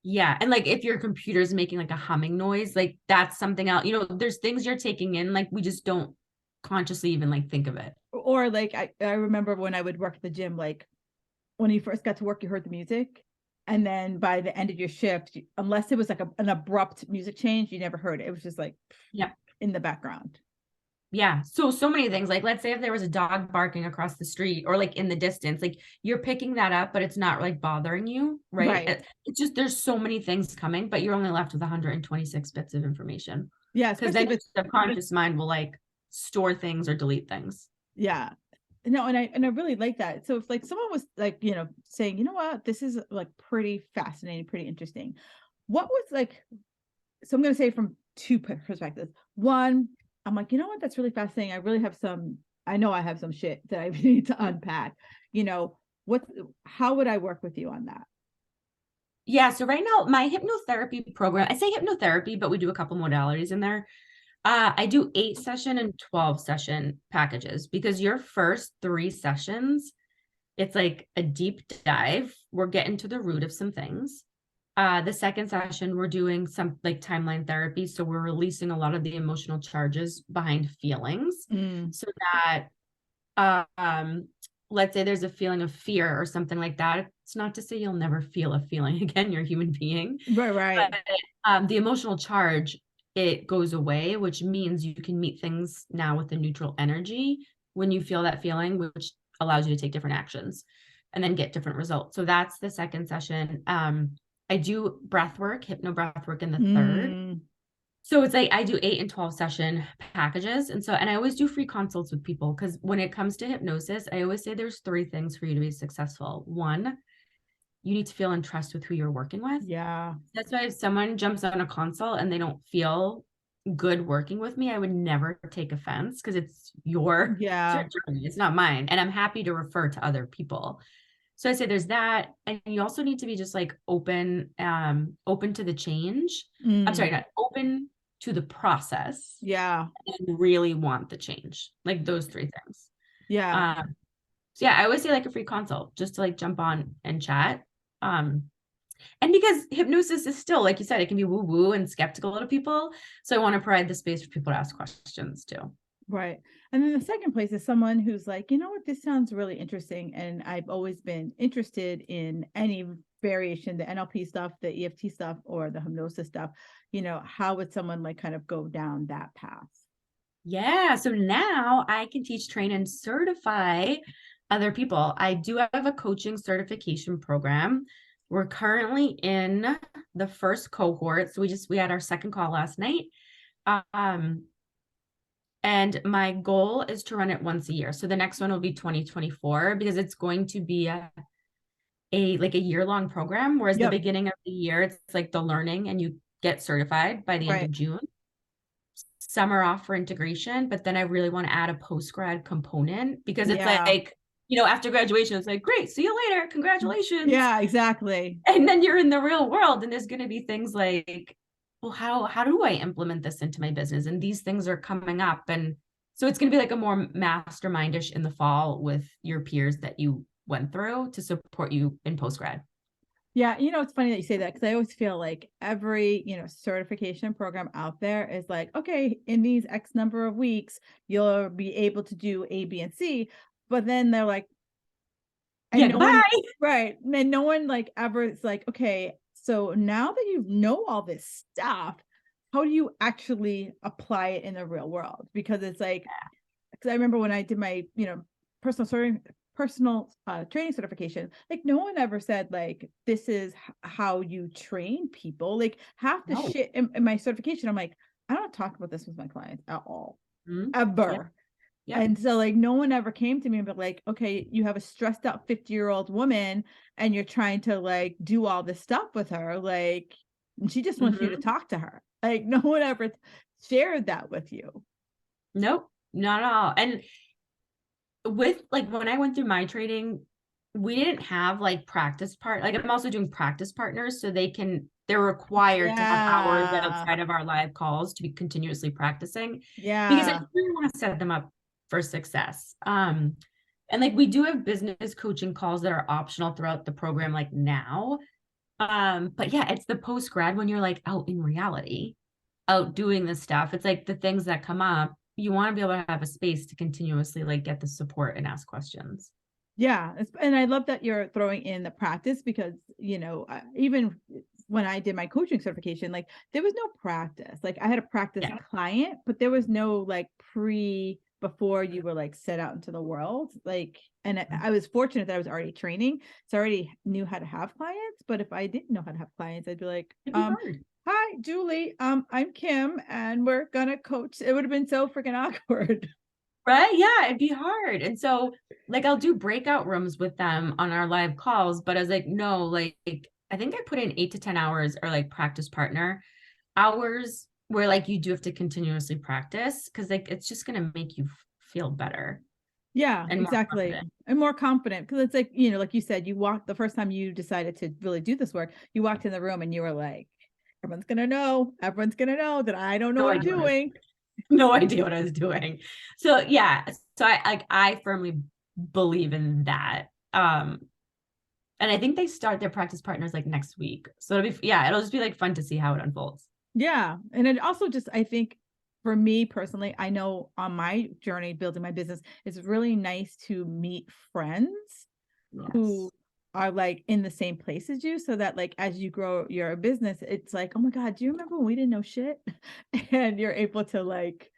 Yeah. And like if your computer's making like a humming noise, like that's something else. You know, there's things you're taking in, like we just don't consciously even like think of it. Or like I remember when I would work at the gym, like when you first got to work, you heard the music. And then by the end of your shift, unless it was like an abrupt music change, you never heard it. It was just like in the background. Yeah. So many things. Like, let's say if there was a dog barking across the street or like in the distance, like you're picking that up, but it's not like bothering you, right? It's just, there's so many things coming, but you're only left with 126 bits of information. Yeah. Because then the subconscious mind will like store things or delete things. Yeah. No, and I really like that. So if like someone was like, you know, saying, you know what, this is like pretty fascinating, pretty interesting. What was like, so I'm going to say from two perspectives. One, I'm like, you know what, that's really fascinating. I know I have some shit that I need to unpack. You know, how would I work with you on that? Yeah. So right now, my hypnotherapy program, I say hypnotherapy, but we do a couple modalities in there. I do 8-session and 12-session packages, because your first 3 sessions, it's like a deep dive. We're getting to the root of some things. The second session, we're doing some like timeline therapy. So we're releasing a lot of the emotional charges behind feelings, so that, let's say there's a feeling of fear or something like that. It's not to say you'll never feel a feeling again. You're a human being. Right. But, the emotional charge, it goes away, which means you can meet things now with a neutral energy when you feel that feeling, which allows you to take different actions and then get different results. So that's the second session. I do breath work, hypno breath work in the third. So it's like I do 8 and 12 session packages. And I always do free consults with people, because when it comes to hypnosis, I always say there's 3 things for you to be successful. 1, you need to feel in trust with who you're working with. Yeah. That's why if someone jumps on a consult and they don't feel good working with me, I would never take offense, because it's your journey, it's not mine. And I'm happy to refer to other people. So I say there's that. And you also need to be just like open to the change. I'm sorry, not open to the process. Yeah. And really want the change. Like those 3 things. Yeah. So yeah, I always say like a free consult, just to like jump on and chat. And because hypnosis is still, like you said, it can be woo-woo and skeptical to people. So I want to provide the space for people to ask questions too. Right. And then the second place is someone who's like, you know what, this sounds really interesting. And I've always been interested in any variation, the NLP stuff, the EFT stuff, or the hypnosis stuff. You know, how would someone like kind of go down that path? Yeah. So now I can teach, train, and certify other people. I do have a coaching certification program. We're currently in the first cohort. So we had our second call last night. And my goal is to run it once a year. So the next one will be 2024, because it's going to be a year-long program. Whereas the beginning of the year, it's like the learning and you get certified by the end of June. Summer off for integration. But then I really want to add a post-grad component, because it's like, after graduation, it's like, great, see you later. Congratulations. Yeah, exactly. And then you're in the real world, and there's going to be things like, well, how do I implement this into my business? And these things are coming up. And so it's going to be like a more mastermindish in the fall with your peers that you went through to support you in post grad. Yeah, it's funny that you say that, because I always feel like every, certification program out there is like, okay, in these X number of weeks, you'll be able to do A, B, and C. But then they're like, and Yeah, no bye. one, right. And no one like ever, it's like, okay, so now that you know all this stuff, how do you actually apply it in the real world? Because it's like, because I remember when I did my, personal training certification, like no one ever said like, this is how you train people. Like half the No. shit in my certification, I'm like, I don't talk about this with my clients at all, Yep. ever. Yep. And so like no one ever came to me and be like, okay, you have a stressed out 50-year-old woman and you're trying to like do all this stuff with her. Like, and she just wants you to talk to her. Like no one ever shared that with you. Nope, not at all. And with like when I went through my training, we didn't have like like I'm also doing practice partners, so they're required to have hours Yeah. outside of our live calls to be continuously practicing, because I Yeah. really want to set them up for success. And like we do have business coaching calls that are optional throughout the program, like now. But yeah, it's the post grad when you're like out in reality, out doing this stuff. It's like the things that come up, you want to be able to have a space to continuously like get the support and ask questions. Yeah. And I love that you're throwing in the practice, because, even when I did my coaching certification, like there was no practice. Like I had a practice Yeah. client, but there was no like before you were like set out into the world. Like, and I was fortunate that I was already training. So I already knew how to have clients. But if I didn't know how to have clients, I'd be like, It'd be hard. hi, Julie. I'm Kim and we're gonna coach. It would have been so freaking awkward. Right? Yeah, it'd be hard. And so like I'll do breakout rooms with them on our live calls, but I was like, no, like I think I put in 8 to 10 hours or like practice partner hours where like you do have to continuously practice, because like it's just gonna make you feel better Yeah, and more exactly. confident. And more confident, because it's like, like you said, you walked the first time you decided to really do this work, you walked in the room and you were like, everyone's gonna know that I don't know No what I'm idea what I was doing. no idea what I was doing. So yeah, so I firmly believe in that. And I think they start their practice partners like next week. So it'll just be like fun to see how it unfolds. Yeah. And it also just, I think for me personally, I know on my journey building my business, it's really nice to meet friends who Yes. are like in the same place as you, so that like as you grow your business, it's like, oh my God, do you remember when we didn't know shit? And you're able to like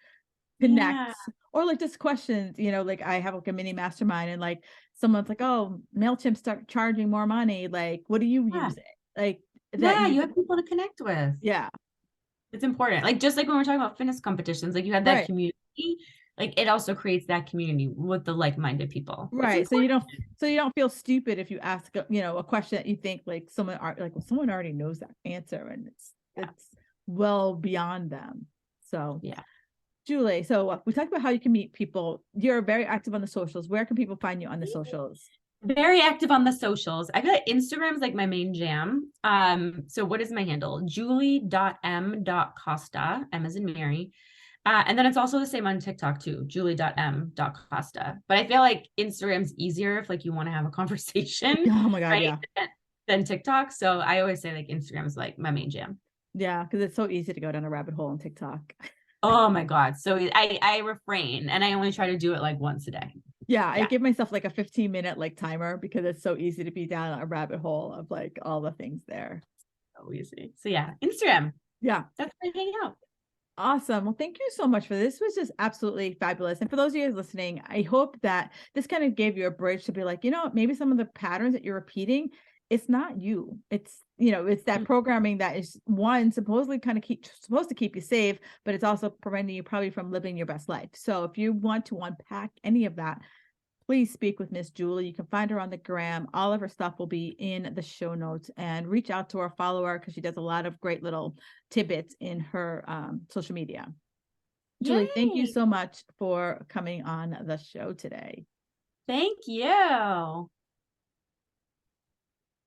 connect, Yeah. or like just questions, like I have like a mini mastermind and like someone's like, oh, MailChimp start charging more money. Like, what do you Yeah. use it? Like that Yeah. you, You have people to connect with. yeah, It's important. Like just like when we're talking about fitness competitions, like you have that right. community, like it also creates that community with the like-minded people. It's Right. important. So you don't feel stupid if you ask, a question that you think like well, someone already knows that answer, and Yeah. it's well beyond them. So, Yeah. Julie, so we talked about how you can meet people. You're very active on the socials. Where can people find you on the socials? Very active on the socials. I feel like Instagram's like my main jam. So what is my handle? Julie.m.costa. M as in Mary. And then it's also the same on TikTok too, julie.m.costa. But I feel like Instagram's easier if like you want to have a conversation, Oh my God, right? yeah. Than TikTok. So I always say like Instagram's like my main jam. Yeah, because it's so easy to go down a rabbit hole on TikTok. Oh my God. So I refrain and I only try to do it like once a day. Yeah, I Yeah. give myself like a 15-minute like timer, because it's so easy to be down a rabbit hole of like all the things there. So easy. So yeah, Instagram. Yeah. That's where I hang out. Awesome. Well, thank you so much for this. This was just absolutely fabulous. And for those of you listening, I hope that this kind of gave you a bridge to be like, maybe some of the patterns that you're repeating, it's not you. It's that programming that is one supposedly kind of supposed to keep you safe, but it's also preventing you probably from living your best life. So if you want to unpack any of that, please speak with Miss Julie. You can find her on the gram. All of her stuff will be in the show notes, and reach out to her, follow her, because she does a lot of great little tidbits in her social media. Julie, thank you Yay. so much for coming on the show today. Thank you.